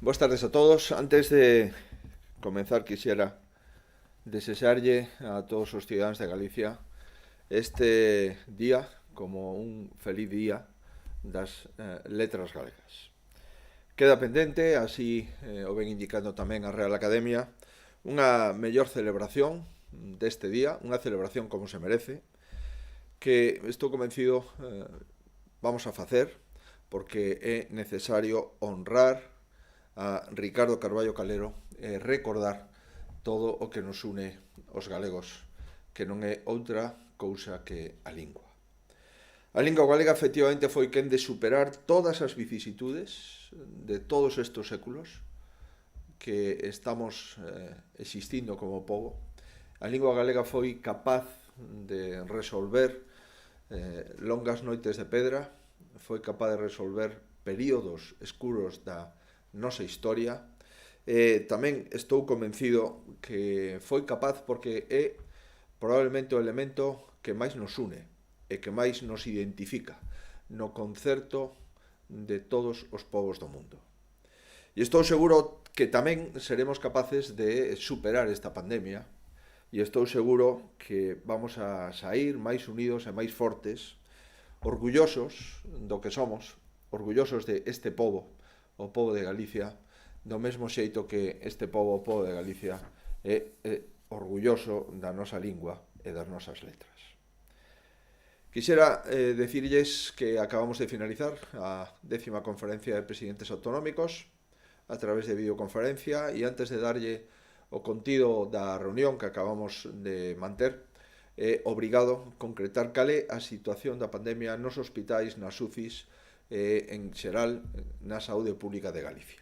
Buenas tardes a todos. Antes de comenzar, quisiera desearlle a todos os ciudadanos de Galicia este día como un feliz día das letras galegas. Queda pendente, así o ven indicando tamén a Real Academia, unha mellor celebración deste día, unha celebración como se merece, que estou convencido vamos a facer, porque é necesario honrar a Ricardo Carballo Calero e recordar todo o que nos une os galegos, que non é outra cousa que a lingua. A lingua galega efectivamente foi quen de superar todas as vicisitudes de todos estes séculos que estamos existindo como pobo. A lingua galega foi capaz de resolver longas noites de pedra, foi capaz de resolver períodos escuros da nosa historia. Tamén estou convencido que foi capaz porque é probablemente o elemento que máis nos une e que máis nos identifica no concerto de todos os povos do mundo. E estou seguro que tamén seremos capaces de superar esta pandemia e estou seguro que vamos a sair máis unidos e máis fortes, orgullosos do que somos, orgullosos de este pobo, o pobo de Galicia, do mesmo xeito que este pobo, o pobo de Galicia, é orgulloso da nosa lingua e das nosas letras. Quixera decirlles que acabamos de finalizar a 10ª conferencia de presidentes autonómicos a través de videoconferencia e antes de darlle o contido da reunión que acabamos de manter, é obrigado concretar cal é a situación da pandemia nos hospitais, nas UCIs e, en xeral, na saúde pública de Galicia.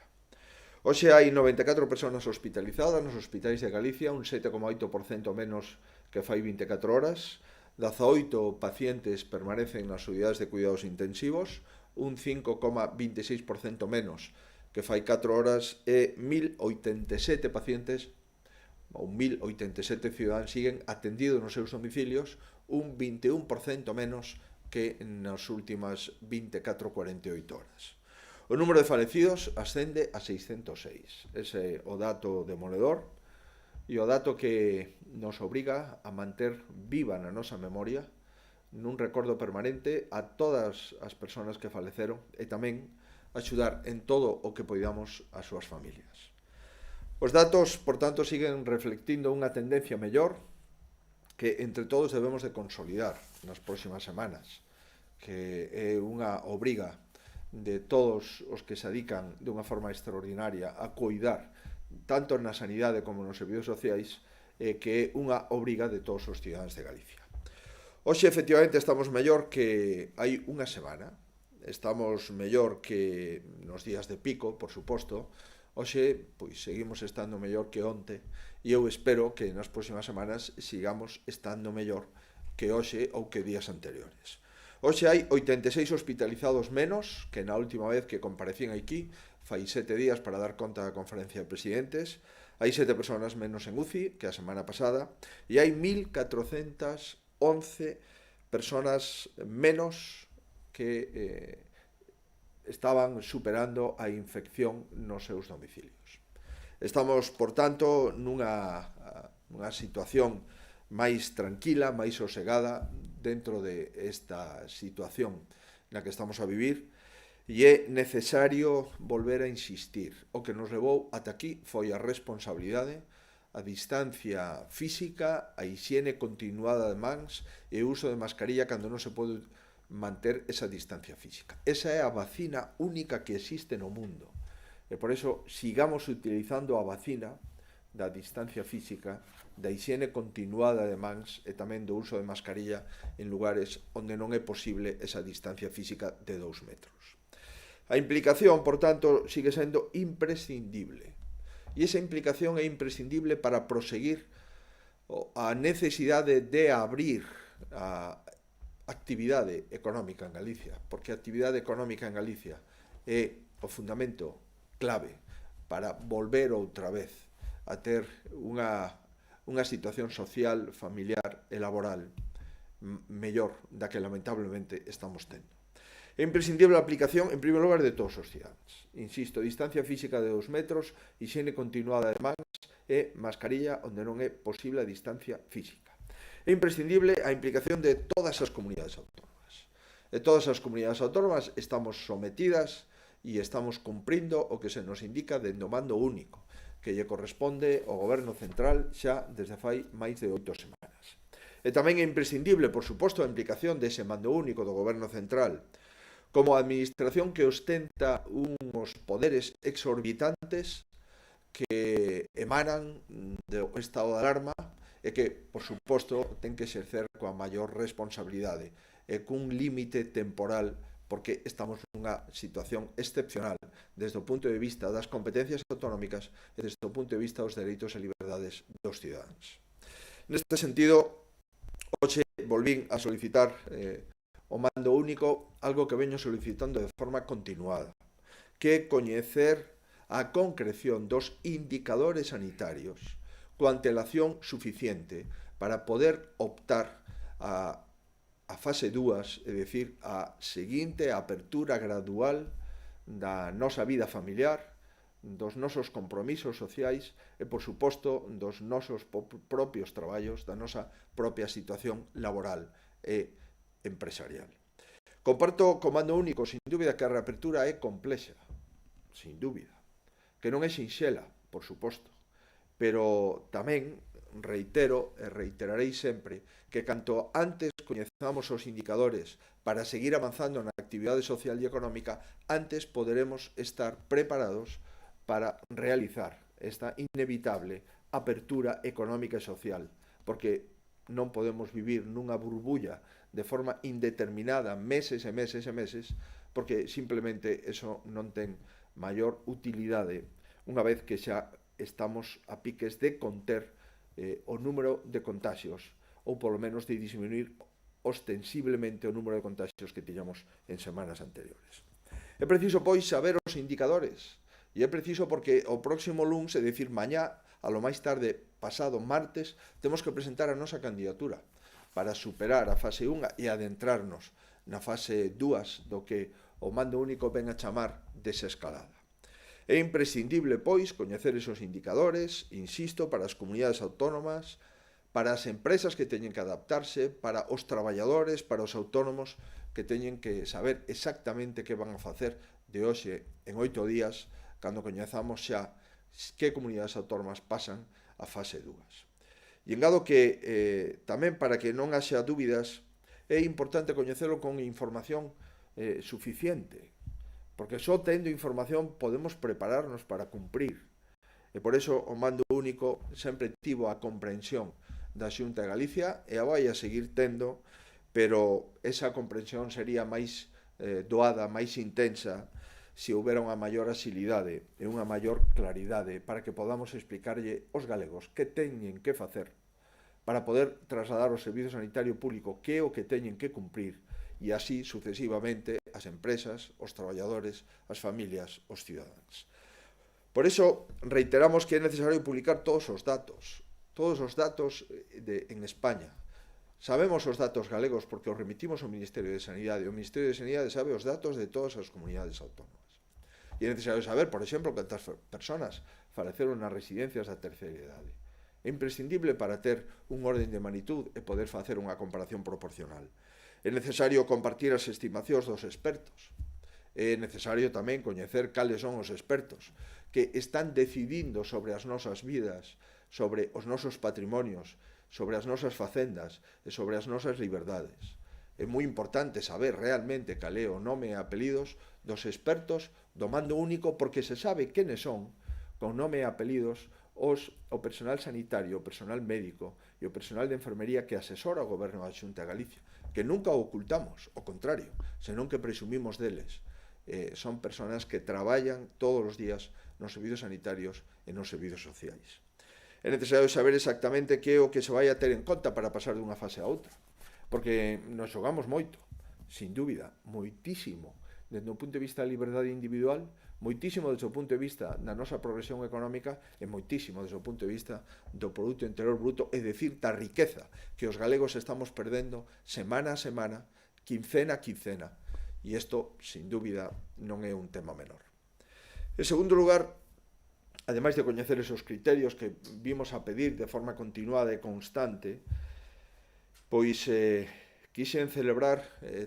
Hoxe hai 94 persoas hospitalizadas nos hospitais de Galicia, un 7,8% menos que fai 24 horas, 18 pacientes permanecen nas unidades de cuidados intensivos, un 5,26% menos que fai 4 horas e 1087 pacientes ou 1087 ciudadanos siguen atendidos nos seus domicilios, un 21% menos que nas últimas 24-48 horas. O número de falecidos ascende a 606. Ese é o dato demoledor e o dato que nos obriga a manter viva na nosa memoria, nun recordo permanente, a todas as persoas que faleceron e tamén axudar en todo o que poidamos as súas familias. Os datos, por tanto, siguen reflectindo unha tendencia mellor que entre todos debemos de consolidar nas próximas semanas, que é unha obriga de todos os que se dedican de unha forma extraordinaria a cuidar tanto na sanidade como nos servicios sociais, que é unha obriga de todos os ciudadanos de Galicia. Hoxe, efectivamente, estamos mellor que hai unha semana, estamos mellor que nos días de pico, por suposto. Hoxe, pois, seguimos estando mellor que onte e eu espero que nas próximas semanas sigamos estando mellor que hoxe ou que días anteriores. Hoxe hai 86 hospitalizados menos que na última vez que comparecín aquí, fai 7 días para dar conta da conferencia de presidentes. Hai 7 persoas menos en UCI que a semana pasada e hai 1411 persoas menos que estaban superando a infección nos seus domicilios. Estamos, por tanto, nunha situación máis tranquila, máis sosegada dentro de esta situación na que estamos a vivir e é necesario volver a insistir. O que nos levou ata aquí foi a responsabilidade, a distancia física, a higiene continuada de mans e o uso de mascarilla cando non se pode manter esa distancia física. Esa é a vacina única que existe no mundo. E por eso sigamos utilizando a vacina da distancia física, da higiene continuada de mans e tamén do uso de mascarilla en lugares onde non é posible esa distancia física de 2 metros. A implicación, por tanto, sigue sendo imprescindible. E esa implicación é imprescindible para proseguir a necesidade de abrir a actividade económica en Galicia, porque a actividade económica en Galicia é o fundamento clave para volver outra vez a ter unha situación social, familiar e laboral mellor da que lamentablemente estamos tendo. É imprescindible a aplicación, en primeiro lugar, de todos os cidadáns. Insisto, distancia física de 2 metros, higiene continuada de mans e mascarilla onde non é posible a distancia física. É imprescindible a implicación de todas as comunidades autónomas. E todas as comunidades autónomas estamos sometidas e estamos cumprindo o que se nos indica dentro do mando único, que lle corresponde ao Goberno Central xa desde fai máis de 8 semanas. E tamén é imprescindible, por suposto, a implicación dese mando único do Goberno Central como administración que ostenta uns poderes exorbitantes que emanan do estado de alarma e que, por suposto, ten que exercer coa maior responsabilidade e cun límite temporal porque estamos nunha situación excepcional desde o punto de vista das competencias autonómicas e desde o punto de vista dos dereitos e liberdades dos cidadáns. Neste sentido, hoxe volvín a solicitar o mando único, algo que veño solicitando de forma continuada, que é coñecer a concreción dos indicadores sanitarios coa antelación suficiente para poder optar a fase 2, é dicir, a seguinte apertura gradual da nosa vida familiar, dos nosos compromisos sociais e, por suposto, dos nosos propios traballos, da nosa propia situación laboral e empresarial. Comparto co mando único, sin dúbida, que a reapertura é complexa, sin dúbida, que non é sinxela, por suposto, pero tamén reitero e reiterarei sempre que canto antes coñezamos os indicadores para seguir avanzando na actividade social e económica, antes poderemos estar preparados para realizar esta inevitable apertura económica e social, porque non podemos vivir nunha burbulla de forma indeterminada meses e meses e meses, porque simplemente eso non ten maior utilidade unha vez que xa estamos a piques de conter o número de contagios ou polo menos de disminuir ostensiblemente o número de contagios que tiñamos en semanas anteriores. É preciso, pois, saber os indicadores e é preciso porque o próximo luns, é dicir, mañá, a lo máis tarde, pasado martes, temos que presentar a nosa candidatura para superar a fase 1 e adentrarnos na fase 2 do que o mando único ven a chamar desescalada. É imprescindible, pois, coñecer esos indicadores, insisto, para as comunidades autónomas, para as empresas que teñen que adaptarse, para os traballadores, para os autónomos que teñen que saber exactamente que van a facer de hoxe en 8 días, cando coñezamos xa que comunidades autónomas pasan a fase 2. E engado que tamén para que non haxa dúbidas é importante coñecelo con información suficiente, porque só tendo información podemos prepararnos para cumprir. E por iso o mando único sempre tivo a comprensión da Xunta de Galicia e a vai a seguir tendo, pero esa comprensión sería máis doada, máis intensa, se houbera unha maior axilidade e unha maior claridade para que podamos explicarlle aos galegos que teñen que facer para poder trasladar ao servizo sanitario público que é o que teñen que cumprir e así sucesivamente as empresas, os traballadores, as familias, os cidadáns. Por iso reiteramos que é necesario publicar todos os datos en España. Sabemos os datos galegos porque os remitimos ao Ministerio de Sanidade. O Ministerio de Sanidade sabe os datos de todas as comunidades autónomas. E é necesario saber, por exemplo, cantas persoas faleceron nas residencias da terceira idade. É imprescindible para ter un orden de magnitud e poder facer unha comparación proporcional. É necesario compartir as estimacións dos expertos. É necesario tamén coñecer cales son os expertos que están decidindo sobre as nosas vidas, sobre os nosos patrimonios, sobre as nosas facendas e sobre as nosas liberdades. É moi importante saber realmente cal é o nome e apelidos dos expertos do mando único porque se sabe quenes son, con nome e apelidos, o personal sanitario, o personal médico e o personal de enfermería que asesora o Goberno da Xunta de Galicia, que nunca o ocultamos, ao contrario, senón que presumimos deles. Son persoas que traballan todos os días nos servizos sanitarios e nos servizos sociais. É necesario saber exactamente que é o que se vai a ter en conta para pasar dunha fase a outra, porque nos xogamos moito, sin dúbida, moitísimo, desde o punto de vista da liberdade individual, moitísimo desde o punto de vista da nosa progresión económica e moitísimo desde o punto de vista do Produto Interior Bruto, é dicir, da riqueza que os galegos estamos perdendo semana a semana, quincena a quincena. E isto, sin dúbida, non é un tema menor. En segundo lugar, ademais de coñecer esos criterios que vimos a pedir de forma continuada e constante, pois quixen celebrar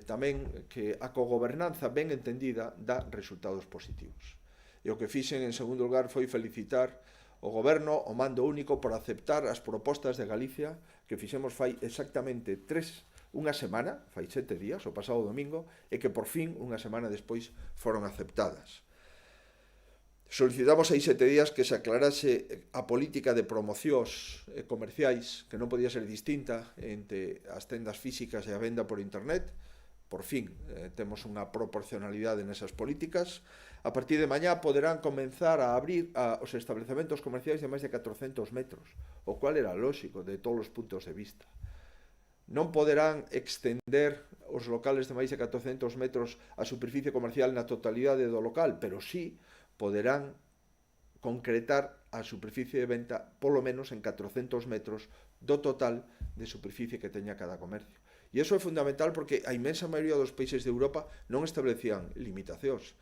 tamén que a cogobernanza ben entendida dá resultados positivos. E o que fixen en segundo lugar foi felicitar o goberno, o mando único, por aceptar as propostas de Galicia que fixemos fai exactamente unha semana, fai 7 días, o pasado domingo, e que por fin, unha semana despois, foron aceptadas. Solicitamos hai 7 días que se aclarase a política de promocións comerciais, que non podía ser distinta entre as tendas físicas e a venda por internet. Por fin, temos unha proporcionalidade nesas políticas. A partir de mañá poderán comenzar a abrir os establecementos comerciais de máis de 400 metros, o cual era lógico de todos os puntos de vista. Non poderán extender os locales de máis de 400 metros a superficie comercial na totalidade do local, pero sí poderán concretar a superficie de venta polo menos en 400 metros do total de superficie que teña cada comercio. E iso é fundamental porque a inmensa maioría dos países de Europa non establecían limitacións.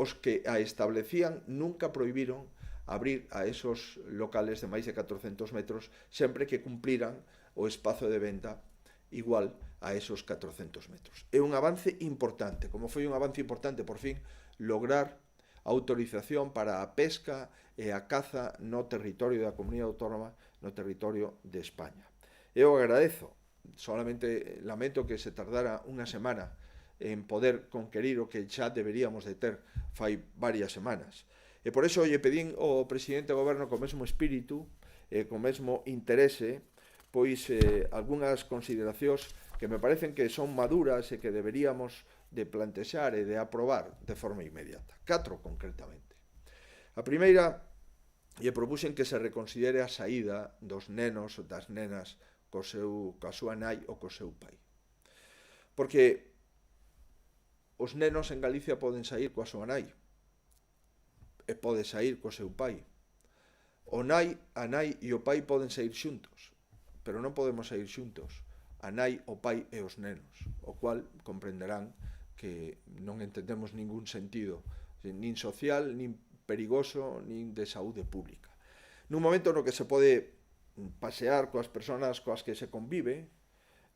Os que a establecían nunca prohibiron abrir a esos locales de máis de 400 metros sempre que cumpliran o espazo de venta igual a esos 400 metros. É un avance importante, como foi un avance importante por fin lograr autorización para a pesca e a caza no territorio da Comunidade Autónoma, no territorio de España. Eu agradezo, solamente lamento que se tardara unha semana en poder conquerir o que xa deberíamos de ter fai varias semanas. E por iso lle pedín ao presidente do goberno co mesmo espírito e co mesmo interese pois algunhas consideracións que me parecen que son maduras e que deberíamos de plantexar e de aprobar de forma inmediata. 4 concretamente. A primeira, lle propuxen que se reconsidere a saída dos nenos, das nenas, coa súa nai ou co seu pai. Porque os nenos en Galicia poden sair coa súa nai e pode sair co seu pai. A nai e o pai poden sair xuntos, pero non podemos sair xuntos a nai, o pai e os nenos, o cual comprenderán que non entendemos ningún sentido, nin social, nin perigoso, nin de saúde pública. Nun momento no que se pode pasear coas persoas coas que se convive,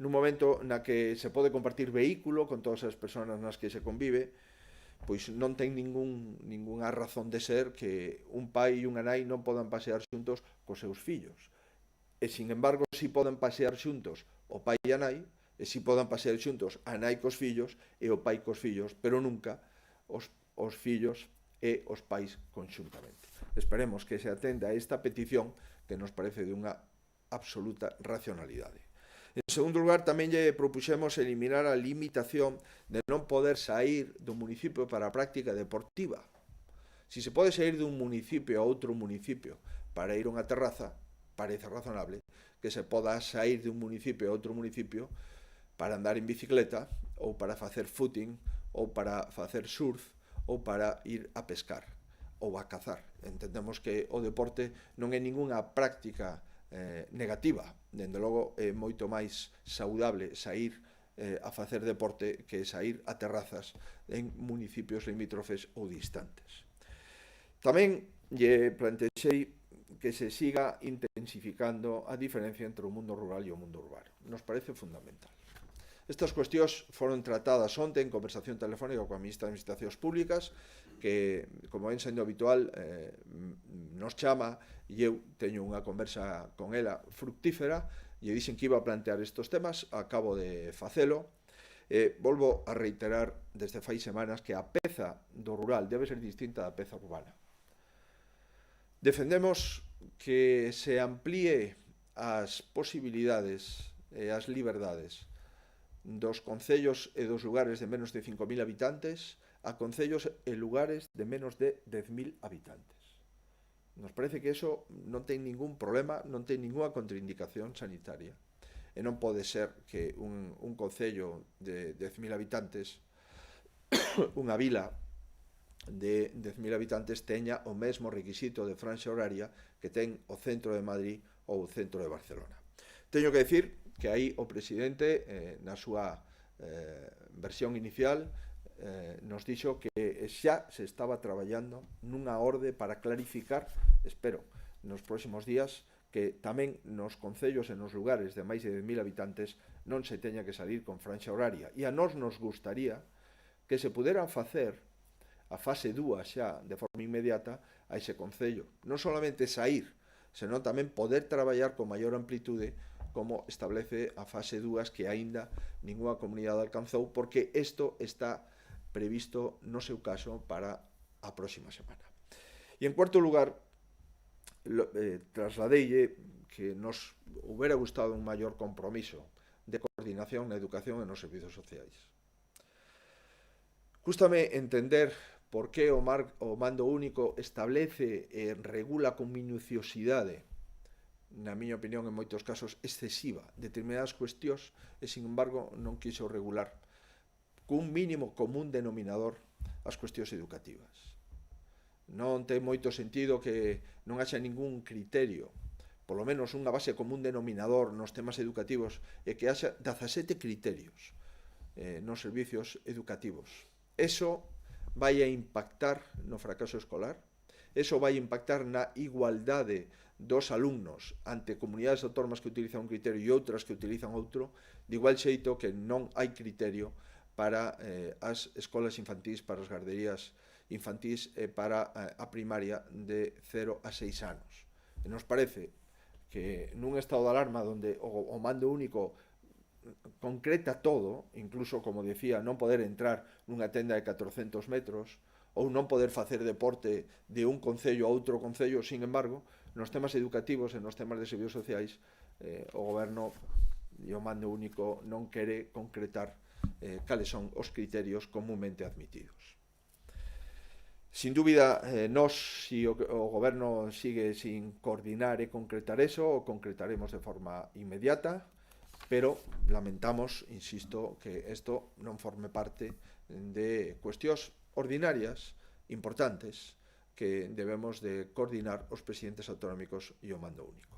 nun momento na que se pode compartir vehículo con todas as persoas nas que se convive, pois non ten ningunha razón de ser que un pai e unha nai non podan pasear xuntos cos seus fillos. E, sin embargo, si poden pasear xuntos o pai e a nai, e si poden pasear xuntos a nai cos fillos e o pai cos fillos, pero nunca os fillos e os pais conxuntamente. Esperemos que se atenda a esta petición que nos parece de unha absoluta racionalidade. En segundo lugar, tamén lle propuxemos eliminar a limitación de non poder sair do municipio para a práctica deportiva. Si se pode sair dun municipio a outro municipio para ir a unha terraza, parece razonable que se poda sair de un municipio a outro municipio para andar en bicicleta ou para facer footing ou para facer surf ou para ir a pescar ou a cazar. Entendemos que o deporte non é ningunha práctica negativa. Dende logo é moito máis saudable sair a facer deporte que sair a terrazas en municipios limítrofes ou distantes. Tamén lle plantexei que se siga intensificando a diferencia entre o mundo rural e o mundo urbano. Nos parece fundamental. Estas cuestións foron tratadas onte en conversación telefónica coa ministra de Administracións Públicas, que, como ven sendo habitual, nos chama e eu teño unha conversa con ela fructífera e dixen que iba a plantear estes temas, acabo de facelo. Volvo a reiterar desde fai semanas que a peza do rural debe ser distinta da peza urbana. Defendemos que se amplíe as posibilidades e as liberdades dos concellos e dos lugares de menos de 5.000 habitantes a concellos e lugares de menos de 10.000 habitantes. Nos parece que eso non ten ningún problema, non ten ninguna contraindicación sanitaria. E non pode ser que un concello de 10.000 habitantes, unha vila de 10.000 habitantes, teña o mesmo requisito de franxa horaria que ten o centro de Madrid ou o centro de Barcelona. Teño que decir que aí o presidente, na súa versión inicial, nos dixo que xa se estaba traballando nunha orde para clarificar, espero, nos próximos días, que tamén nos concellos e nos lugares de máis de 10.000 habitantes non se teña que salir con franxa horaria. E a nós nos gustaría que se puderan facer a fase 2 xa de forma inmediata a ese concello. Non solamente sair, senón tamén poder traballar con maior amplitude como establece a fase 2 que aínda ninguna comunidade alcanzou, porque isto está previsto no seu caso para a próxima semana. E en cuarto lugar, trasladeille que nos hubiera gustado un maior compromiso de coordinación na educación e nos servizos sociais. Cústame entender por que o mando único establece e regula con minuciosidade, na miña opinión, en moitos casos excesiva, determinadas cuestións e, sin embargo, non quiso regular cun mínimo común denominador as cuestións educativas. Non ten moito sentido que non haxa ningún criterio, polo menos unha base común denominador nos temas educativos, e que haxa 17 criterios nos servicios educativos. Eso vai a impactar no fracaso escolar, eso vai a impactar na igualdade dos alumnos ante comunidades autónomas que utilizan un criterio e outras que utilizan outro, de igual xeito que non hai criterio para as escolas infantís, para as garderías infantís e para a primaria de 0 a 6 anos. E nos parece que nun estado de alarma onde o mando único concreta todo, incluso, como decía, non poder entrar nunha tenda de 400 metros ou non poder facer deporte de un concello a outro concello, sin embargo, nos temas educativos e nos temas de servicios sociais, o goberno e o mando único non quere concretar cales son os criterios comúnmente admitidos. Sin dúbida, nós, se o goberno sigue sin coordinar e concretar eso, o concretaremos de forma inmediata, pero lamentamos, insisto, que isto non forme parte de cuestións ordinarias, importantes, que debemos de coordinar os presidentes autonómicos e o mando único.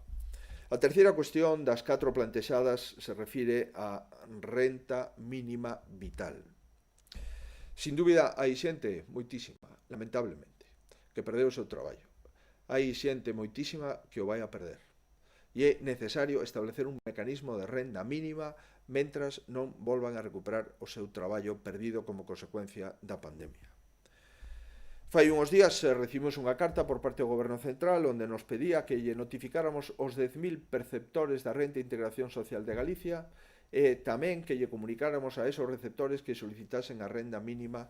A terceira cuestión das 4 plantexadas se refire á renta mínima vital. Sin dúbida, hai xente moitísima, lamentablemente, que perdeu o seu traballo. Hai xente moitísima que o vai a perder. E é necesario establecer un mecanismo de renda mínima mentras non volvan a recuperar o seu traballo perdido como consecuencia da pandemia. Fai uns días recibimos unha carta por parte do Goberno Central onde nos pedía que lle notificáramos os 10.000 perceptores da Renta de Integración Social de Galicia e tamén que lle comunicáramos a esos receptores que solicitasen a renda mínima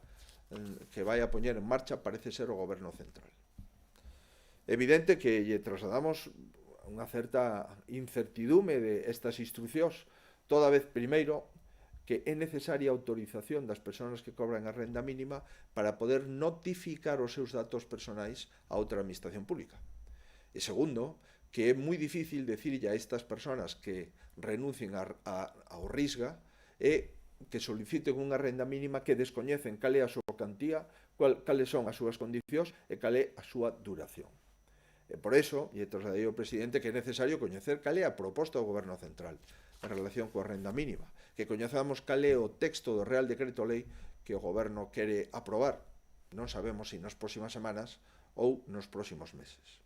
que vai a poñer en marcha, parece ser, o Goberno Central. Evidente que lle trasladamos unha certa incertidume de estas instruccións, toda vez, primeiro, que é necesaria a autorización das persoas que cobran a renda mínima para poder notificar os seus datos personais a outra administración pública. E segundo, que é moi difícil decirlle a estas persoas que renuncien ao RISGA e que soliciten unha renda mínima que descoñecen cal é a súa cantía, cales son as súas condicións e cal é a súa duración. E por eso, e trasladei ao presidente, que é necesario coñecer cal é a proposta do Goberno Central en relación coa renda mínima, que coñezamos cal é o texto do Real Decreto Lei que o Goberno quere aprobar, non sabemos se nas próximas semanas ou nos próximos meses.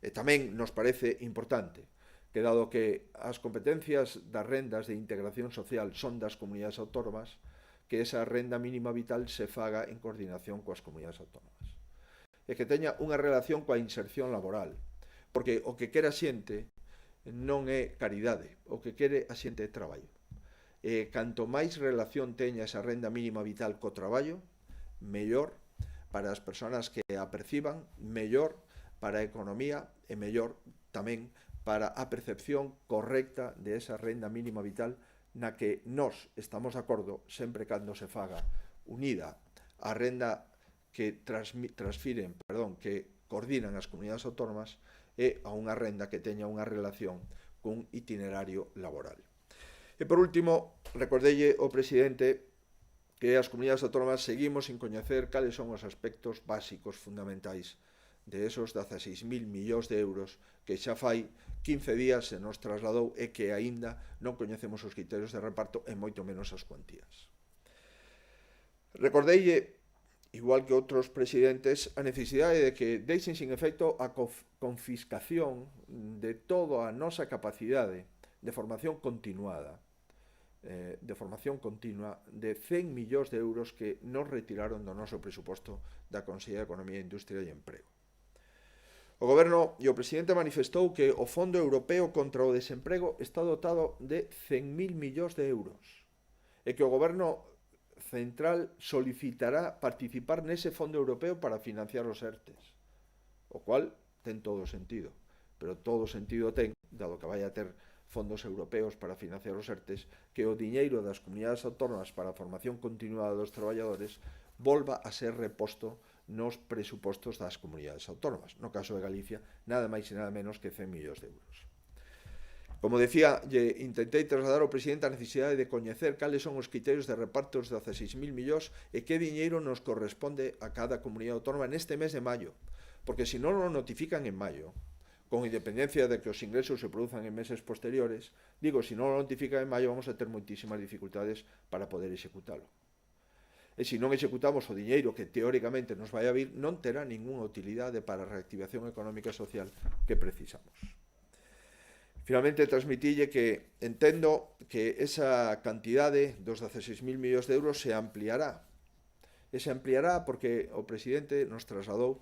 E tamén nos parece importante que, dado que as competencias das rendas de integración social son das comunidades autónomas, que esa renda mínima vital se faga en coordinación coas comunidades autónomas. E que teña unha relación coa inserción laboral, porque o que quere a xente non é caridade, o que quere a xente é traballo. E canto máis relación teña esa renda mínima vital co traballo, mellor para as persoas que a perciban, mellor para a economía e mellor tamén para a percepción correcta de esa renda mínima vital na que nós estamos de acordo sempre cando se faga unida a renda que que coordinan as comunidades autónomas e a unha renda que teña unha relación cun itinerario laboral. E por último, recordelle ao presidente que as comunidades autónomas seguimos sin coñecer cales son os aspectos básicos fundamentais de esos 16.000 millóns de euros que xa fai 15 días se nos trasladou e que aínda non coñecemos os criterios de reparto e moito menos as cuantías. Recordei, igual que outros presidentes, a necesidade de que deixen sin efecto a confiscación de toda a nosa capacidade de formación continuada, de 100 millóns de euros que nos retiraron do noso presuposto da Consellería de Economía, Industria e Emprego. O Goberno e o Presidente manifestou que o Fondo Europeo contra o Desemprego está dotado de 100.000 millóns de euros e que o Goberno Central solicitará participar nese Fondo Europeo para financiar os ERTES, o cual ten todo o sentido, pero todo o sentido ten, dado que vai a ter fondos europeos para financiar os ERTES, que o diñeiro das comunidades autónomas para a formación continuada dos traballadores volva a ser reposto nos presupostos das comunidades autónomas. No caso de Galicia, nada máis e nada menos que 100 millóns de euros. Como decía, intentei trasladar ao presidente a necesidade de coñecer cales son os criterios de reparto dos 16.000 millóns e que diñeiro nos corresponde a cada comunidade autónoma neste mes de maio, porque se non o notifican en maio, con independencia de que os ingresos se produzan en meses posteriores, digo, se non o notifican en maio vamos a ter moitísimas dificultades para poder executalo. E se non executamos o diñeiro que teóricamente nos vai a vir, non terá ninguna utilidade para a reactivación económica e social que precisamos. Finalmente, transmitille que entendo que esa cantidade dos 16.000 millóns de euros se ampliará. E se ampliará porque o presidente nos trasladou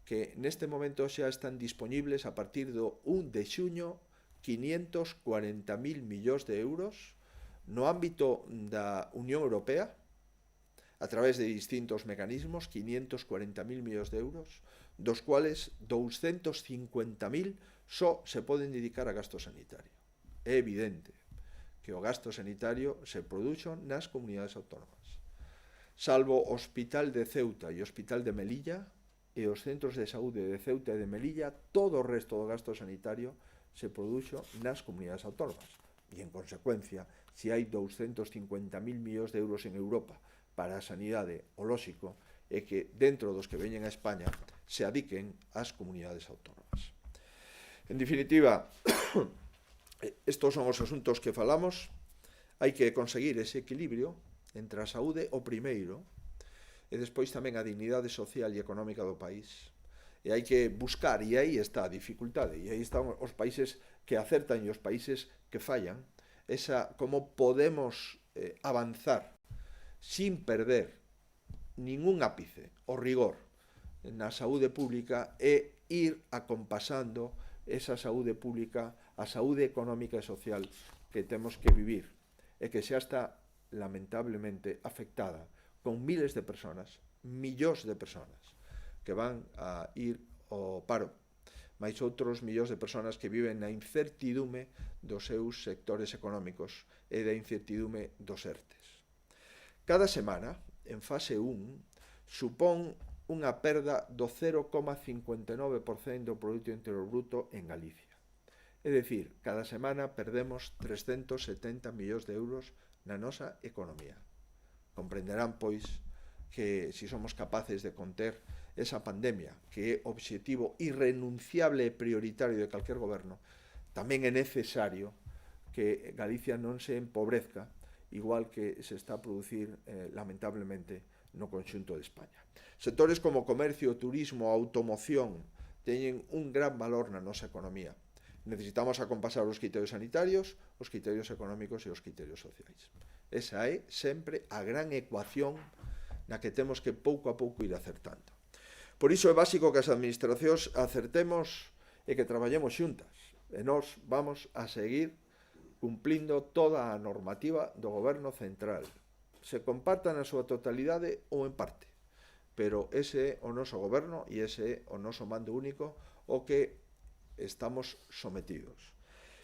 que neste momento xa están disponibles a partir do 1 de xuño 540.000 millóns de euros no ámbito da Unión Europea a través de distintos mecanismos, 540.000 millóns de euros, dos cuales 250.000 só se poden dedicar a gasto sanitario. É evidente que o gasto sanitario se produxo nas comunidades autónomas. Salvo o Hospital de Ceuta e o Hospital de Melilla e os centros de saúde de Ceuta e de Melilla, todo o resto do gasto sanitario se produxo nas comunidades autónomas. E, en consecuencia, se hai 250.000 millóns de euros en Europa para a sanidade, o lóxico é que dentro dos que veñen a España se adiquen ás comunidades autónomas. En definitiva, estos son os asuntos que falamos. Hai que conseguir ese equilibrio entre a saúde o primeiro e despois tamén a dignidade social e económica do país. E hai que buscar, e aí está a dificultade, e aí están os países que acertan e os países que fallan, como podemos avanzar sin perder ningún ápice o rigor na saúde pública e ir acompasando esa saúde pública, a saúde económica e social que temos que vivir e que xa está lamentablemente afectada con miles de personas, millóns de personas que van a ir ao paro, máis outros millóns de personas que viven na incertidume dos seus sectores económicos e da incertidume dos ERTES. Cada semana, en fase 1, supón unha perda do 0,59% do Produto Interior Bruto en Galicia. É dicir, cada semana perdemos 370 millóns de euros na nosa economía. Comprenderán, pois, que se somos capaces de conter esa pandemia, que é obxectivo irrenunciable e prioritario de calquer goberno, tamén é necesario que Galicia non se empobrezca, igual que se está a producir, lamentablemente, no conxunto de España. Sectores como comercio, turismo, automoción teñen un gran valor na nosa economía. Necesitamos acompasar os criterios sanitarios, os criterios económicos e os criterios sociais. Esa é sempre a gran ecuación na que temos que pouco a pouco ir acertando. Por iso é básico que as administracións acertemos e que traballemos xuntas. E nós vamos a seguir cumplindo toda a normativa do Goberno Central, se comparta na súa totalidade ou en parte, pero ese é o noso goberno e ese é o noso mando único o que estamos sometidos.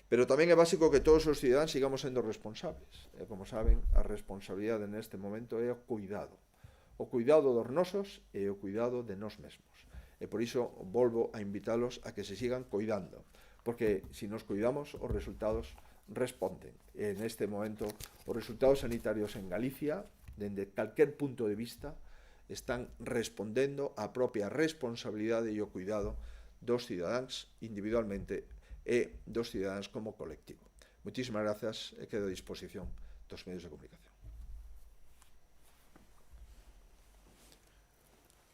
Pero tamén é básico que todos os cidadáns sigamos sendo responsables. E como saben, a responsabilidade neste momento é o cuidado dos nosos e o cuidado de nós mesmos. E por iso volvo a invitalos a que se sigan cuidando, porque se nos cuidamos, os resultados responden. En este momento, os resultados sanitarios en Galicia, dende calquer punto de vista, están respondendo á propia responsabilidade e o cuidado dos cidadáns individualmente e dos cidadáns como colectivo. Muchísimas grazas e quedo a disposición dos medios de comunicación.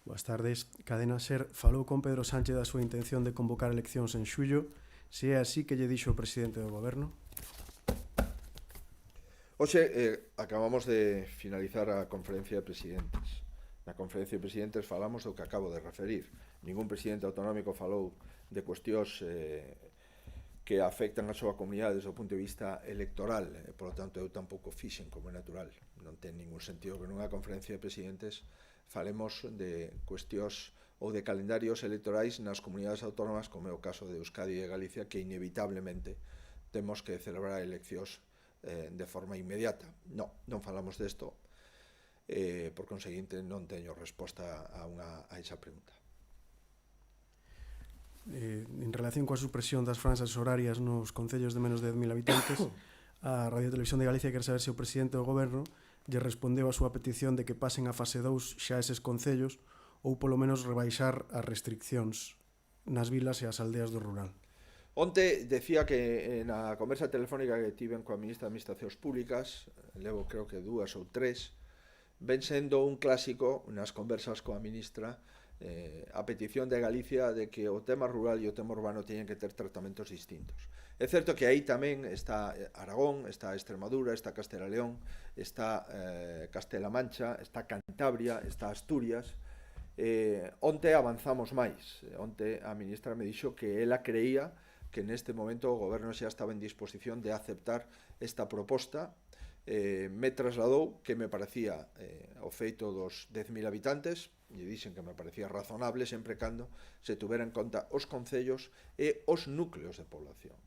Boas tardes. Cadena SER falou con Pedro Sánchez da súa intención de convocar eleccións en xullo. Se é así, que lle dixo o presidente do goberno? Hoxe acabamos de finalizar a conferencia de presidentes. Na conferencia de presidentes falamos do que acabo de referir. Ningún presidente autonómico falou de cuestións que afectan a súa comunidade desde o punto de vista electoral. Por lo tanto, eu tampouco fixen, como é natural. Non ten ningún sentido que nunha conferencia de presidentes falemos de cuestións ou de calendarios electorais nas comunidades autónomas, como é o caso de Euskadi e Galicia, que inevitablemente temos que celebrar eleccións de forma inmediata. Non falamos desto, por conseguinte non teño resposta a esa pregunta. En relación coa supresión das franxas horarias nos concellos de menos de 10.000 habitantes, a Radio Televisión de Galicia quere saber se o presidente do goberno lle respondeu a súa petición de que pasen a fase 2 xa eses concellos ou polo menos rebaixar as restriccións nas vilas e as aldeas do rural. Onte decía que na conversa telefónica que tiven coa ministra de Administracións Públicas, levo creo que 2 ou 3, ven sendo un clásico nas conversas coa ministra a petición de Galicia de que o tema rural e o tema urbano teñen que ter tratamentos distintos. É certo que aí tamén está Aragón, está Extremadura, está Castela e León, está Castela Mancha, está Cantabria, está Asturias. Onte avanzamos máis. Onte a ministra me dixo que ela creía que neste momento o goberno xa estaba en disposición de aceptar esta proposta. Me trasladou que me parecía o feito dos 10.000 habitantes, e dixen que me parecía razonable sempre cando se tuvera en conta os concellos e os núcleos de población.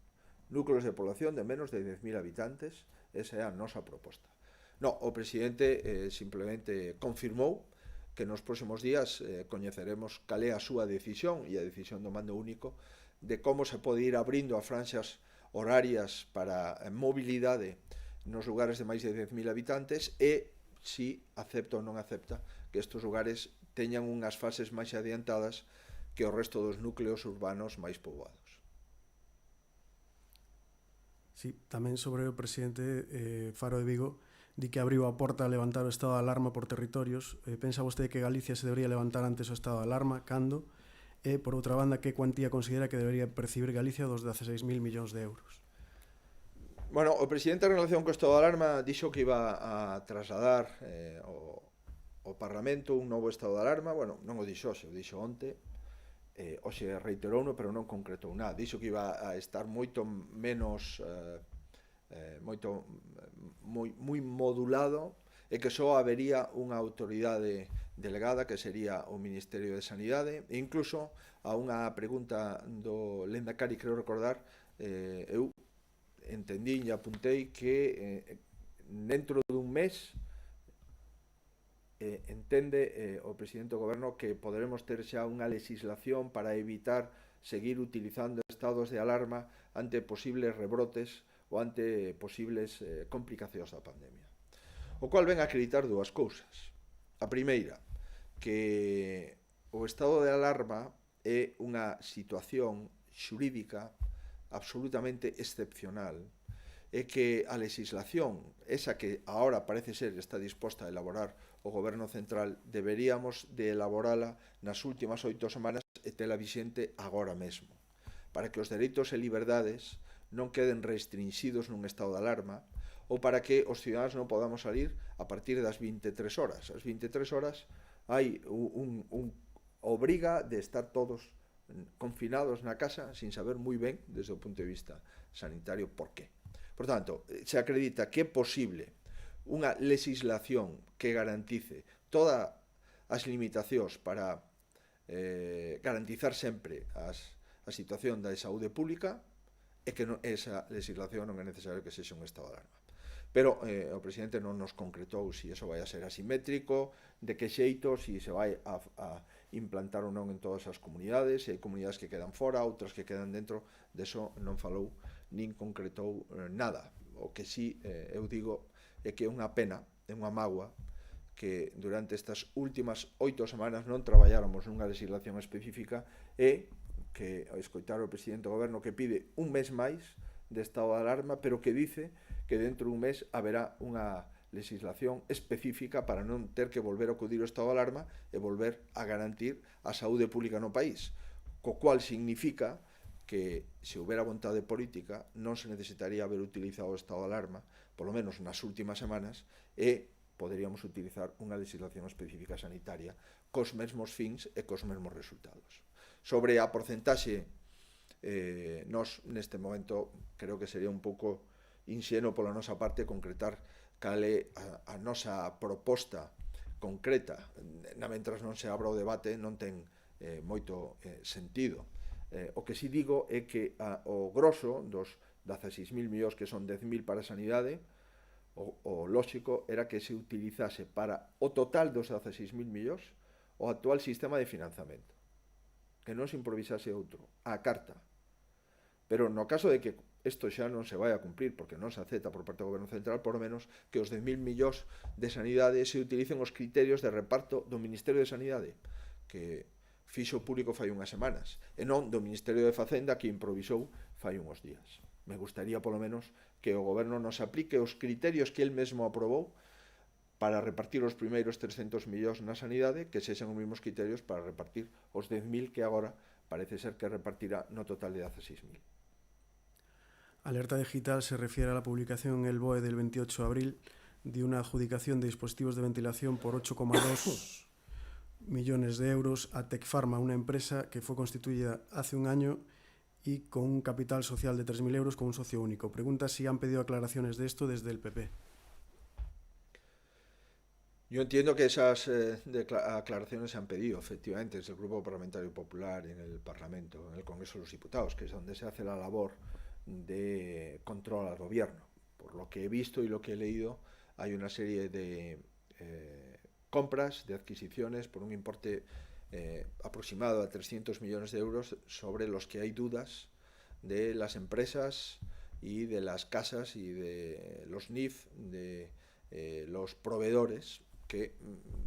Núcleos de población de menos de 10.000 habitantes, esa é a nosa proposta. O presidente simplemente confirmou que nos próximos días coñeceremos cal é a súa decisión e a decisión do mando único de como se pode ir abrindo a franxas horarias para mobilidade nos lugares de máis de 10.000 habitantes e si acepta ou non acepta que estes lugares teñan unhas fases máis adiantadas que o resto dos núcleos urbanos máis poboados. Sí, tamén sobre o presidente Faro de Vigo di que abriu a porta a levantar o estado de alarma por territorios. Pensa vostede que Galicia se debería levantar antes o estado de alarma? Cando? E, por outra banda, que cuantía considera que debería percibir Galicia dos 16.000 millóns de euros? Bueno, o presidente en relación co estado de alarma dixo que iba a trasladar ao Parlamento un novo estado de alarma. Bueno, non o dixo hoxe, o dixo onte. Hoxe reiterouno, pero non concretou nada. Dixo que iba a estar moito menos moi modulado e que só habería unha autoridade delegada que sería o Ministerio de Sanidade. E incluso a unha pregunta do Lehendakari, creo recordar, eu entendín e apuntei que dentro dun mes entende o presidente do goberno que poderemos ter xa unha legislación para evitar seguir utilizando estados de alarma ante posibles rebrotes ou ante posibles complicacións da pandemia. O cual ven a acreditar dúas cousas. A primeira, que o estado de alarma é unha situación xurídica absolutamente excepcional e que a legislación, esa que agora parece ser está disposta a elaborar o Goberno Central, deberíamos de elaborala nas últimas 8 semanas e tela vixente agora mesmo, para que os dereitos e liberdades non queden restringidos nun estado de alarma ou para que os ciudadanos non podamos salir a partir das 23 horas. As 23 horas hai obriga de estar todos confinados na casa sin saber moi ben, desde o punto de vista sanitario, por qué. Por tanto, se acredita que é posible unha legislación que garantice todas as limitacións para garantizar sempre a situación da saúde pública e que esa legislación non é necesario que sexa un estado de alarma. Pero o presidente non nos concretou se iso vai a ser asimétrico, de que xeito, se se vai a implantar ou non en todas as comunidades, se hai comunidades que quedan fora, outras que quedan dentro, deso non falou nin concretou nada. O que sí eu digo é que é unha pena, é unha mágoa, que durante estas últimas 8 semanas non traballáramos nunha legislación específica e que escoitar o presidente do goberno que pide un mes máis de estado de alarma, pero que dice que dentro dun mes haberá unha legislación específica para non ter que volver a acudir ao estado de alarma e volver a garantir a saúde pública no país, co cual significa que se houbera vontade política non se necesitaría haber utilizado o estado de alarma, polo menos nas últimas semanas, e poderíamos utilizar unha legislación específica sanitaria cos mesmos fins e cos mesmos resultados. Sobre a porcentaxe, nós neste momento creo que sería un pouco inxenuo pola nosa parte concretar cal é a nosa proposta concreta, na mentras non se abra o debate non ten moito sentido. O que si digo é que o grosso dos 16.000 millóns, que son 10.000 para a sanidade, o lóxico era que se utilizase para o total dos 16.000 millóns o actual sistema de financiamento, que non se improvisase outro, a carta. Pero no caso de que isto xa non se vai a cumplir, porque non se acepta por parte do Goberno Central, por menos que os 10.000 millóns de sanidade se utilicen os criterios de reparto do Ministerio de Sanidade, que fixo público fai unhas semanas, e non do Ministerio de Facenda, que improvisou fai uns días. Me gustaría, polo menos, que o Goberno nos aplique os criterios que el mesmo aprobou para repartir os primeiros 300 millóns na sanidade, que sexan os mesmos criterios para repartir os 10.000 que agora parece ser que repartirá no total de 16.000. Alerta Digital se refiere a la publicación en el BOE del 28 de abril de una adjudicación de dispositivos de ventilación por 8,2 millones de euros a Tecpharma, una empresa que fue constituida hace un año y con un capital social de 3.000 euros con un socio único. Pregunta si han pedido aclaraciones de esto desde el PP. Yo entiendo que esas aclaraciones se han pedido, efectivamente, desde el Grupo Parlamentario Popular en el Parlamento, en el Congreso de los Diputados, que es donde se hace la labor de control al gobierno. Por lo que he visto y lo que he leído, hay una serie de compras, de adquisiciones por un importe aproximado a 300 millones de euros sobre los que hay dudas de las empresas y de las casas y de los NIF, de los proveedores, que,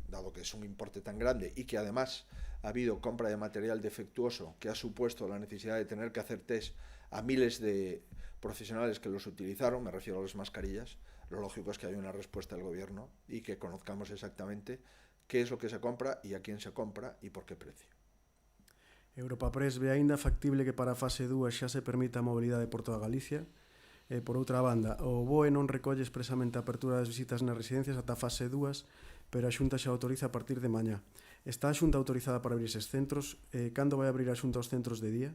dado que es un importe tan grande y que además ha habido compra de material defectuoso que ha supuesto la necesidad de tener que hacer test a miles de profesionales que los utilizaron, me refiero a las mascarillas, lo lógico es que haya una respuesta del gobierno y que conozcamos exactamente qué es lo que se compra y a quién se compra y por qué precio. Europa Press ve aínda factible que para a fase 2 xa se permita a mobilidade por toda Galicia. Por outra banda, o BOE non recolle expresamente a apertura das visitas nas residencias ata a fase 2, pero a Xunta xa autoriza a partir de mañá. Está a Xunta autorizada para abrir eses centros? Cando vai abrir a Xunta os centros de día?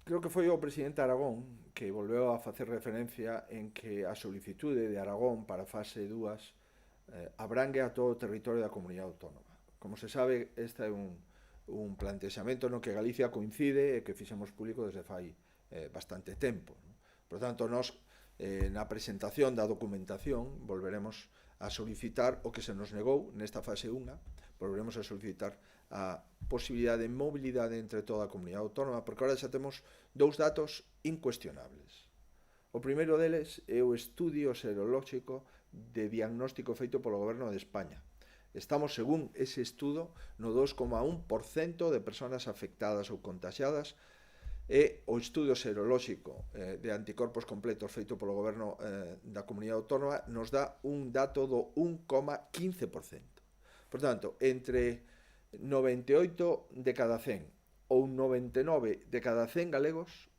Creo que foi o presidente Aragón que volveu a facer referencia en que a solicitude de Aragón para a fase 2 abrangue a todo o territorio da comunidade autónoma. Como se sabe, este é un plantexamento no que Galicia coincide e que fixemos público desde fai bastante tempo. Por tanto, nós na presentación da documentación volveremos a solicitar o que se nos negou nesta fase 1, volveremos a solicitar a posibilidade de mobilidade entre toda a comunidade autónoma, porque agora xa temos dous datos incuestionables. O primeiro deles é o estudio serolóxico de diagnóstico feito polo Goberno de España. Estamos, según ese estudo, no 2,1% de persoas afectadas ou contagiadas, e o estudio serolóxico de anticorpos completos feito polo Goberno da Comunidade Autónoma nos dá un dato do 1,15%. Por tanto, entre 98 de cada 100 ou 99 de cada 100 galegos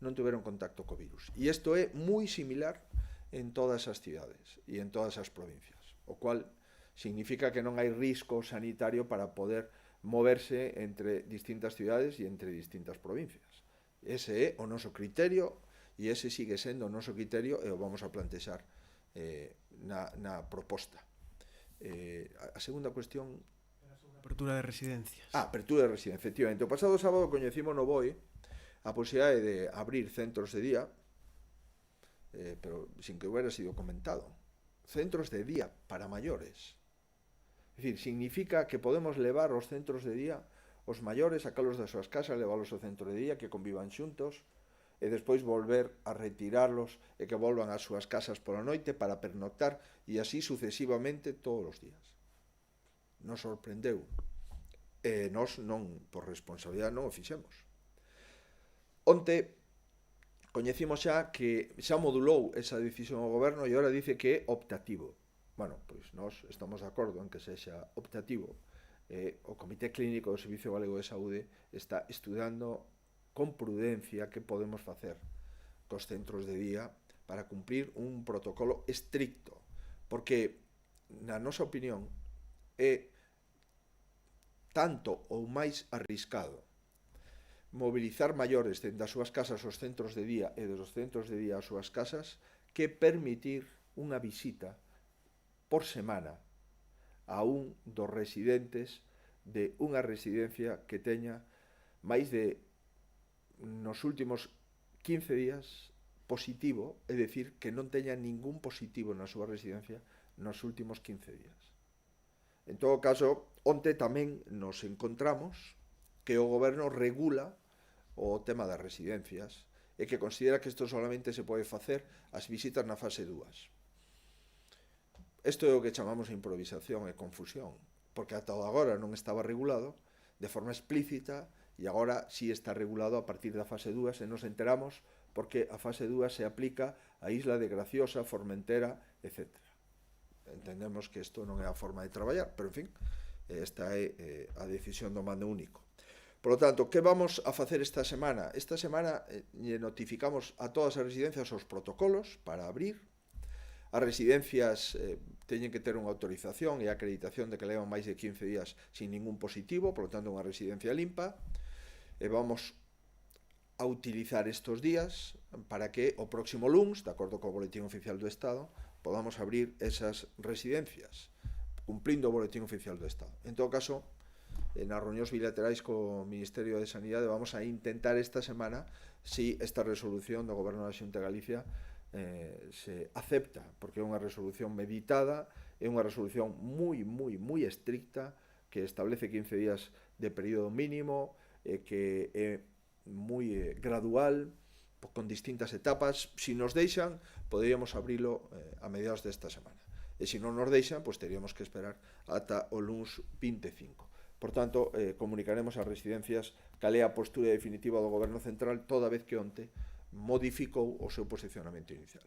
non tiveron contacto co virus. E isto é moi similar en todas as cidades e en todas as provincias, o cual significa que non hai risco sanitario para poder moverse entre distintas cidades e entre distintas provincias. Ese é o noso criterio e ese sigue sendo o noso criterio e o vamos a plantexar na proposta. A segunda cuestión... Apertura de residencias. Apertura de residencias, efectivamente. O pasado sábado coñecimos no BOE a posibilidade de abrir centros de día, pero sin que hubiera sido comentado. Centros de día para maiores. É dicir, significa que podemos levar os centros de día os maiores, sacalos das súas casas, leválos ao centro de día, que convivan xuntos, e despois volver a retirarlos e que volvan ás súas casas pola noite para pernoctar, e así sucesivamente todos os días. Nos sorprendeu. E nós non, por responsabilidade, non o fixemos. Onte, coñecimos xa que xa modulou esa decisión ao goberno e agora dice que é optativo. Bueno, pois nós estamos de acordo en que sexa optativo. O Comité Clínico do Servicio Galego de Saúde está estudando con prudencia que podemos facer cos centros de día para cumprir un protocolo estricto, porque, na nosa opinión, é tanto ou máis arriscado mobilizar maiores dende as súas casas aos centros de día e dos centros de día ás súas casas que permitir unha visita por semana a un dos residentes de unha residencia que teña máis de, nos últimos 15 días, positivo, é dicir, que non teña ningún positivo na súa residencia nos últimos 15 días. En todo caso, onte tamén nos encontramos que o goberno regula o tema das residencias e que considera que isto solamente se pode facer as visitas na fase 2. Isto é o que chamamos improvisación e confusión, porque ata agora non estaba regulado de forma explícita e agora sí está regulado a partir da fase 2 e nos enteramos porque a fase 2 se aplica a Isla de Graciosa, Formentera, etc. Entendemos que isto non é a forma de traballar, pero en fin, esta é a decisión do mando único. Por lo tanto, que vamos a facer esta semana? Esta semana notificamos a todas as residencias os protocolos para abrir. As residencias teñen que ter unha autorización e acreditación de que levan máis de 15 días sin ningún positivo, por lo tanto, unha residencia limpa. E vamos a utilizar estes días para que o próximo luns, de acordo co Boletín Oficial do Estado, podamos abrir esas residencias, cumplindo o Boletín Oficial do Estado. En todo caso, nas reunións bilaterais co Ministerio de Sanidade vamos a intentar esta semana si esta resolución do Goberno da Xunta de Galicia se acepta, porque é unha resolución meditada, é unha resolución moi estricta que establece 15 días de período mínimo, que é moi gradual, con distintas etapas. Si nos deixan, poderíamos abrilo a mediados desta semana. E se non nos deixan, pois teríamos que esperar ata o luns 25. Por tanto, comunicaremos ás residencias cal é a postura definitiva do Goberno Central toda vez que onte modificou o seu posicionamento inicial.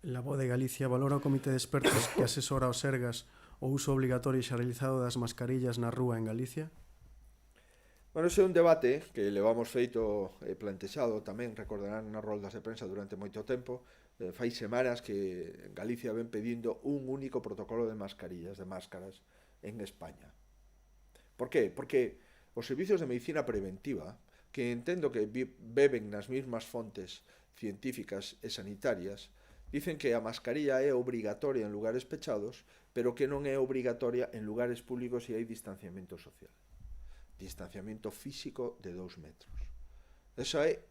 La Voz de Galicia valora o Comité de Expertos que asesora aos Sergas o uso obligatorio e xeneralizado das mascarillas na rúa en Galicia? Bueno, ese é un debate que levamos feito e plantexado, tamén recordarán nas roldas de prensa durante moito tempo. Fai semanas que Galicia ven pedindo un único protocolo de mascarillas, de máscaras, en España. Por qué? Porque os servicios de medicina preventiva, que entendo que beben nas mismas fontes científicas e sanitarias, dicen que a mascarilla é obrigatoria en lugares pechados, pero que non é obrigatoria en lugares públicos e hai distanciamento social. Distanciamento físico de 2 metros. Esa é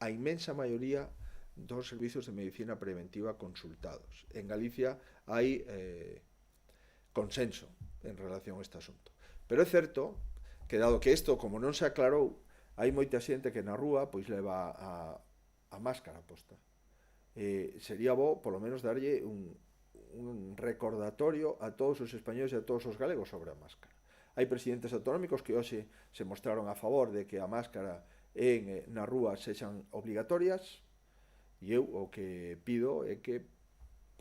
a inmensa maioría dos servicios de medicina preventiva consultados. En Galicia hai consenso en relación a este asunto. Pero é certo que, dado que isto, como non se aclarou, hai moita xente que na rúa pois leva a máscara posta. Sería bo, polo menos, darlle un recordatorio a todos os españoles e a todos os galegos sobre a máscara. Hai presidentes autonómicos que hoxe se mostraron a favor de que a máscara na rúa sexan obligatorias, e eu o que pido é que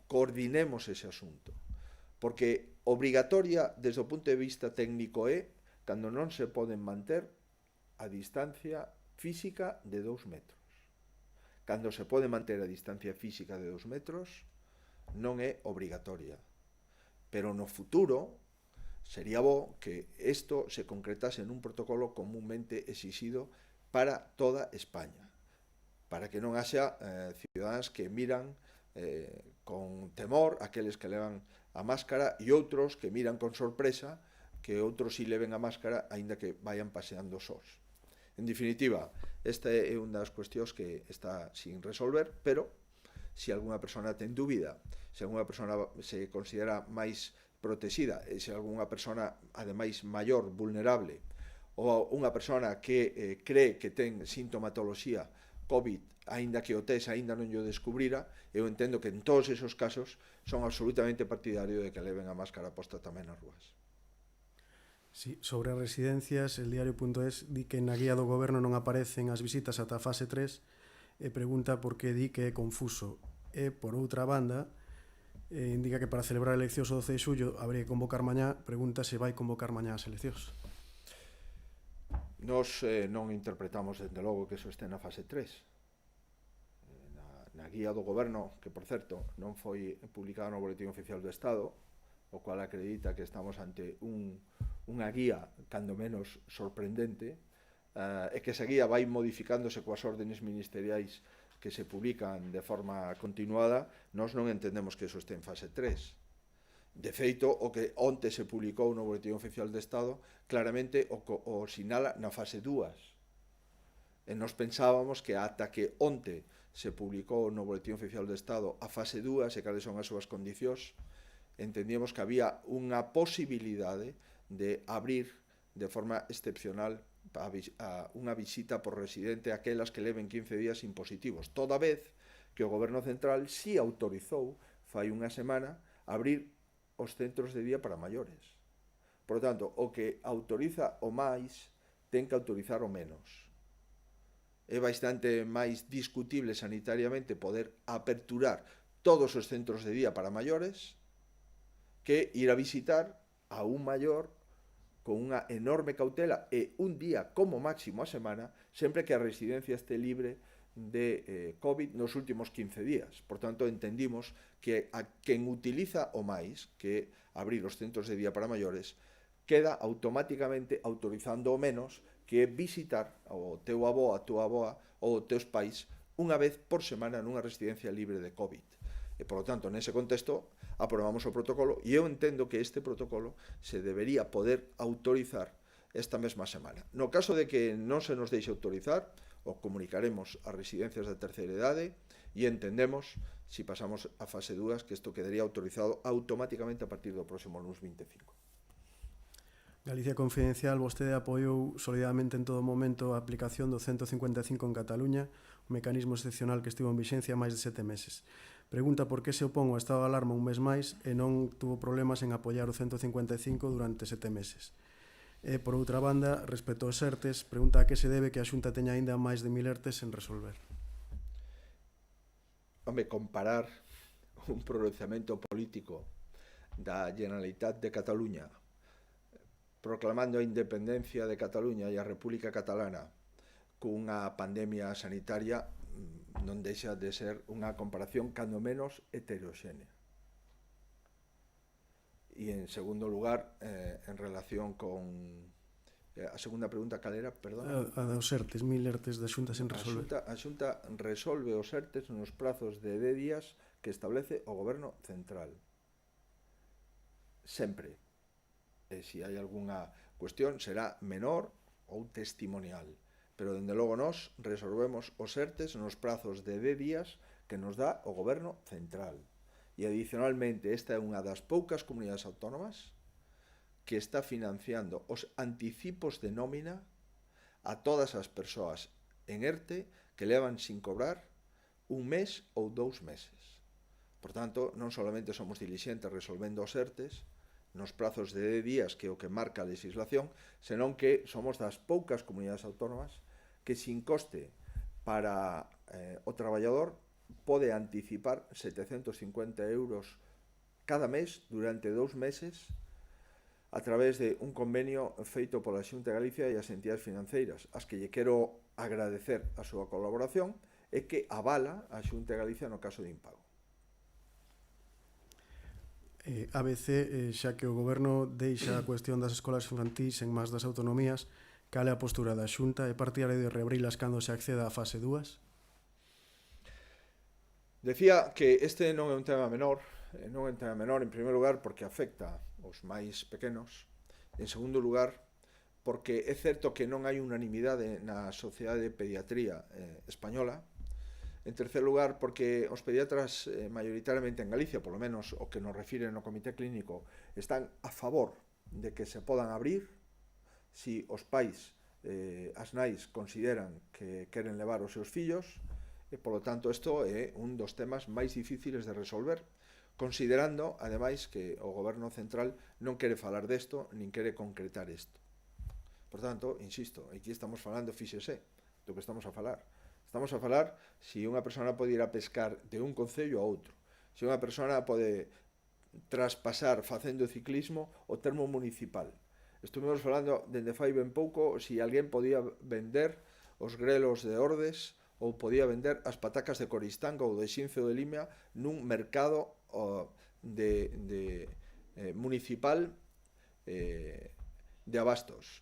coordinemos ese asunto, porque obrigatoria desde o punto de vista técnico é cando non se poden manter a distancia física de 2 metros. Cando se pode manter a distancia física de 2 metros non é obrigatoria, pero no futuro sería bo que isto se concretase en un protocolo comúnmente exixido para toda España, para que non haxa cidadáns que miran con temor aqueles que levan a máscara e outros que miran con sorpresa que outros si leven a máscara aínda que vayan paseando sós. En definitiva, esta é unha das cuestións que está sin resolver, pero se alguna persona ten dúbida, se alguna persona se considera máis protegida, e se alguna persona, ademais, maior, vulnerable, ou unha persona que cree que ten sintomatoloxía COVID, aínda que o test aínda non o descubrira, eu entendo que en todos esos casos son absolutamente partidario de que leven a máscara posta tamén nas rúas. Sí, sobre as residencias, el diario.es di que na guía do goberno non aparecen as visitas ata a fase 3 e pregunta por que di que é confuso. E, por outra banda, indica que para celebrar eleccións o 12 de xullo habría que convocar mañá, pregunta se vai convocar mañá as eleccións. Nos non interpretamos, dende logo, que eso este na fase 3. Na guía do goberno, que, por certo, non foi publicada no Boletín Oficial do Estado, o cual acredita que estamos ante unha guía, cando menos, sorprendente, e que esa guía vai modificándose coas órdenes ministeriais que se publican de forma continuada. Nós non entendemos que eso este en fase 3. De feito, o que onte se publicou no Boletín Oficial do Estado claramente o sinala na fase 2. E nós pensábamos que ata que onte se publicou no Boletín Oficial do Estado a fase 2 e cales son as súas condicións, entendíamos que había unha posibilidade de abrir de forma excepcional unha visita por residente a aquelas que leven 15 días impositivos, toda vez que o Goberno Central si autorizou fai unha semana abrir os centros de día para maiores. Por tanto, o que autoriza o máis ten que autorizar o menos. É bastante máis discutible sanitariamente poder aperturar todos os centros de día para maiores que ir a visitar a un maior con unha enorme cautela e un día como máximo a semana, sempre que a residencia este libre de COVID nos últimos 15 días. Por tanto, entendimos que a quen utiliza o máis, que abrir os centros de día para maiores, queda automáticamente autorizando o menos, que é visitar o teu avó, a tua avoa ou os teus pais unha vez por semana nunha residencia libre de COVID. E, por lo tanto, nese contexto, aprobamos o protocolo e eu entendo que este protocolo se debería poder autorizar esta mesma semana. No caso de que non se nos deixe autorizar, o comunicaremos ás residencias de terceira idade e entendemos, si pasamos a fase 2, que isto quedaría autorizado automáticamente a partir do próximo lunes 25. Galicia Confidencial, vostede apoiou solidariamente en todo momento a aplicación do 155 en Cataluña, un mecanismo excepcional que estivo en vixencia máis de 7 meses. Pregunta por que se opón ao estado de alarma un mes máis e non tuvo problemas en apoiar o 155 durante 7 meses. E, por outra banda, respecto aos ERTES, pregunta a que se debe que a Xunta teña aínda máis de 1000 ERTES sen resolver. Home, comparar un pronunciamento político da Generalitat de Cataluña proclamando a independencia de Cataluña e a República Catalana cunha pandemia sanitaria non deixa de ser unha comparación cando menos heteroxénea. E en segundo lugar, en relación con a segunda pregunta, cal era? Perdón. A dos ERTES, 1000 ERTES da Xunta sen resolver. A Xunta resolve os ERTES nos prazos de 10 días que establece o Goberno Central. Sempre. E se hai algunha cuestión será menor ou testimonial. Pero, dende logo, nós resolvemos os ERTES nos prazos de 10 días que nos dá o Goberno Central. E, adicionalmente, esta é unha das poucas comunidades autónomas que está financiando os anticipos de nómina a todas as persoas en ERTE que levan sin cobrar un mes ou 2 meses. Por tanto, non solamente somos dilixentes resolvendo os ERTES nos prazos de 10 días, que é o que marca a legislación, senón que somos das poucas comunidades autónomas que, sin coste para o traballador, pode anticipar 750 euros cada mes durante 2 meses a través de un convenio feito pola Xunta de Galicia e as entidades financeiras, as que lle quero agradecer a súa colaboración e que avala a Xunta de Galicia no caso de impago. ABC, xa que o Goberno deixa a cuestión das escolas infantís en más das autonomías, cal é a postura da Xunta? É partidario de reabrilas cando se acceda á fase 2? Decía que este non é un tema menor, en primeiro lugar porque afecta os máis pequenos, en segundo lugar porque é certo que non hai unanimidade na Sociedade de Pediatría española, en terceiro lugar porque os pediatras maioritariamente en Galicia, polo menos o que nos refire no Comité Clínico, están a favor de que se podan abrir si os pais, as nais, consideran que queren levar os seus fillos, e polo tanto isto é un dos temas máis difíciles de resolver, considerando, ademais, que o Goberno Central non quere falar desto, nin quere concretar isto. Por tanto, insisto, aquí estamos falando, fíxese, do que estamos a falar. Estamos a falar se unha persona pode ir a pescar de un concello a outro, se unha persona pode traspasar facendo ciclismo o termo municipal. Estuvimos falando dende fai ben pouco se alguén podía vender os grelos de Ordes ou podía vender as patacas de Coristanco ou de Xinzo de Limia nun mercado municipal de abastos,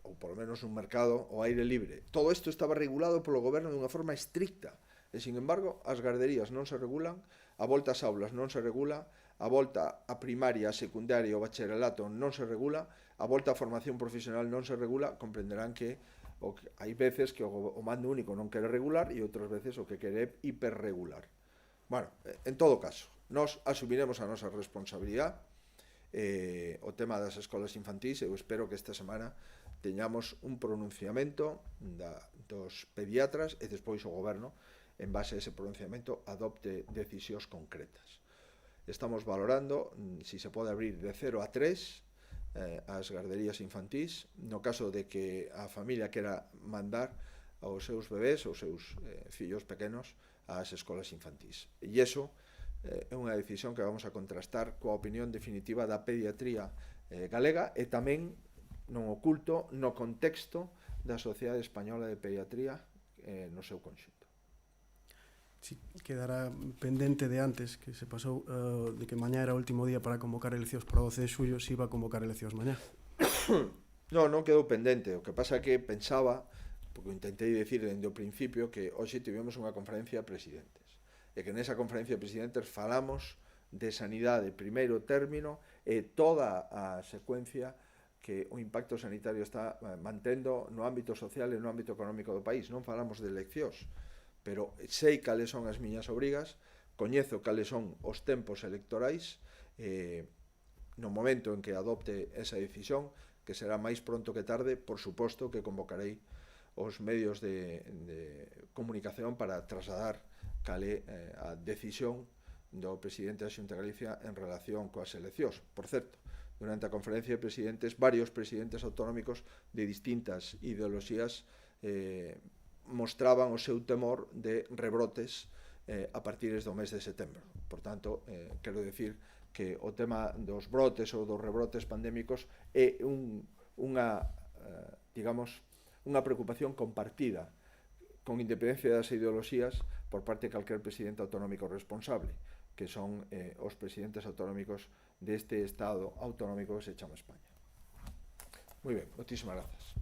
ou polo menos un mercado ao aire libre. Todo isto estaba regulado polo goberno dunha forma estricta, e, sin embargo, as garderías non se regulan, a volta ás aulas non se regula, a volta a primaria, a secundaria e o bacharelato non se regula, a volta á formación profesional non se regula. Comprenderán que hai veces que o mando único non quere regular e outras veces o que quere é hiperregular. Bueno, en todo caso, nós asumiremos a nosa responsabilidade. O tema das escolas infantís, eu espero que esta semana teñamos un pronunciamento dos pediatras e despois o goberno, en base a ese pronunciamento, adopte decisións concretas. Estamos valorando se se pode abrir de 0 a 3 as garderías infantís, no caso de que a familia quera mandar aos seus bebés, aos seus fillos pequenos, ás escolas infantís. E iso é unha decisión que vamos a contrastar coa opinión definitiva da pediatría galega e tamén non oculto no contexto da Sociedade Española de Pediatría no seu conxunto. Sí, quedará pendente de antes, que se pasou de que mañá era o último día para convocar eleccións para o 12 de xullo, se iba a convocar eleccións mañá. Non quedou pendente, o que pasa que pensaba, porque intentei dicir dende o principio, que hoxe tivemos unha conferencia de presidentes, e que nesa conferencia de presidentes falamos de sanidade primeiro término e toda a secuencia que o impacto sanitario está mantendo no ámbito social e no ámbito económico do país. Non falamos de eleccións, pero sei cales son as miñas obrigas, coñezo cales son os tempos electorais, no momento en que adopte esa decisión, que será máis pronto que tarde, por suposto que convocarei os medios de comunicación para trasladar cale a decisión do presidente da Xunta de Galicia en relación coas eleccións. Por certo, durante a conferencia de presidentes, varios presidentes autonómicos de distintas ideoloxías mostraban o seu temor de rebrotes a partir do mes de setembro. Por tanto, quero decir que o tema dos brotes ou dos rebrotes pandémicos é unha preocupación compartida, con independencia das ideoloxías, por parte de calquer presidente autonómico responsable, que son os presidentes autonómicos deste Estado autonómico que se chama España. Moi ben, moitísimas grazas.